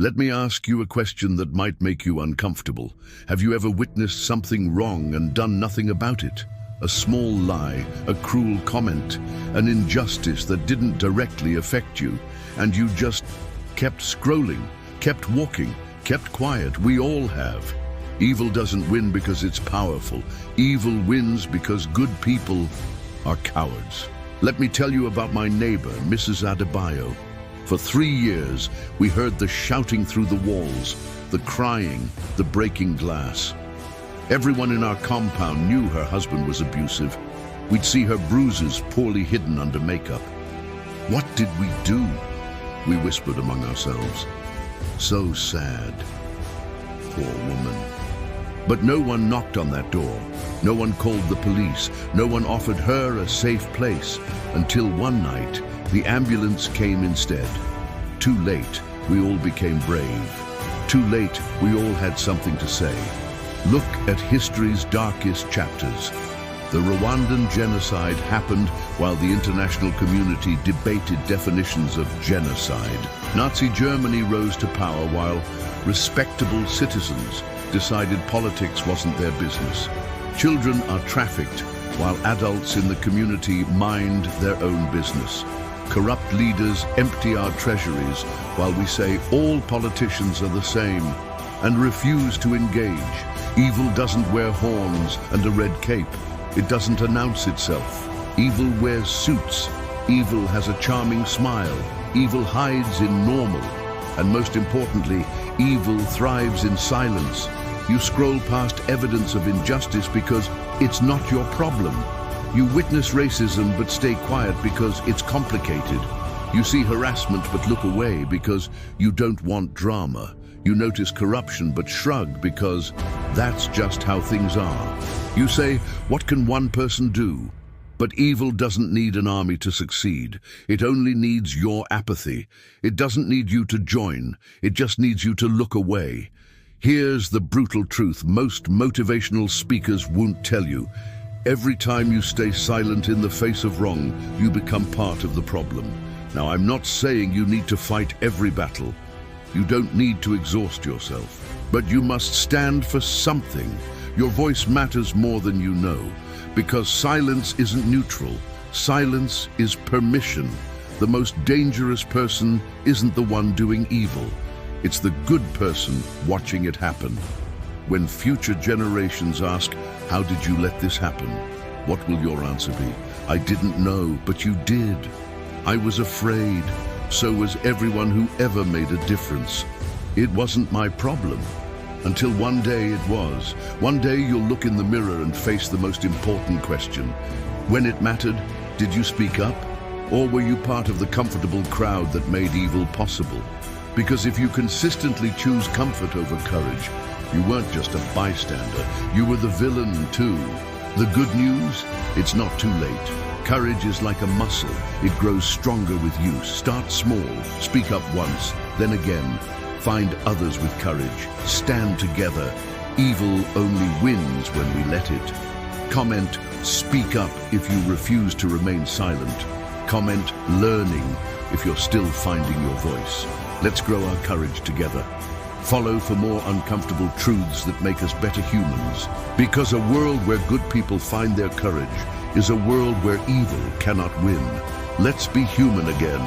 Let me ask you a question that might make you uncomfortable. Have you ever witnessed something wrong and done nothing about it? A small lie, a cruel comment, an injustice that didn't directly affect you, and you just kept scrolling, kept walking, kept quiet. We all have. Evil doesn't win because it's powerful. Evil wins because good people are cowards. Let me tell you about my neighbor, Mrs. Adebayo. For 3 years, we heard the shouting through the walls, the crying, the breaking glass. Everyone in our compound knew her husband was abusive. We'd see her bruises poorly hidden under makeup. What did we do? We whispered among ourselves. So sad. Poor woman. But no one knocked on that door. No one called the police. No one offered her a safe place. Until one night, the ambulance came instead. Too late, we all became brave. Too late, we all had something to say. Look at history's darkest chapters. The Rwandan genocide happened while the international community debated definitions of genocide. Nazi Germany rose to power while respectable citizens decided politics wasn't their business. Children are trafficked while adults in the community mind their own business. Corrupt leaders empty our treasuries while we say all politicians are the same and refuse to engage. Evil doesn't wear horns and a red cape. It doesn't announce itself. Evil wears suits. Evil has a charming smile. Evil hides in normal. And most importantly, evil thrives in silence. You scroll past evidence of injustice because it's not your problem. You witness racism but stay quiet because it's complicated. You see harassment but look away because you don't want drama. You notice corruption but shrug because that's just how things are. You say, what can one person do? But evil doesn't need an army to succeed. It only needs your apathy. It doesn't need you to join. It just needs you to look away. Here's the brutal truth most motivational speakers won't tell you. Every time you stay silent in the face of wrong, you become part of the problem. Now, I'm not saying you need to fight every battle. You don't need to exhaust yourself. But you must stand for something. Your voice matters more than you know. Because silence isn't neutral. Silence is permission. The most dangerous person isn't the one doing evil. It's the good person watching it happen. When future generations ask, how did you let this happen? What will your answer be? I didn't know, but you did. I was afraid. So was everyone who ever made a difference. It wasn't my problem. Until one day it was. One day you'll look in the mirror and face the most important question. When it mattered, did you speak up? Or were you part of the comfortable crowd that made evil possible? Because if you consistently choose comfort over courage, you weren't just a bystander, you were the villain too. The good news? It's not too late. Courage is like a muscle. It grows stronger with use. Start small, speak up once, then again. Find others with courage. Stand together. Evil only wins when we let it. Comment, speak up if you refuse to remain silent. Comment, learning if you're still finding your voice. Let's grow our courage together. Follow for more uncomfortable truths that make us better humans. Because a world where good people find their courage is a world where evil cannot win. Let's be human again.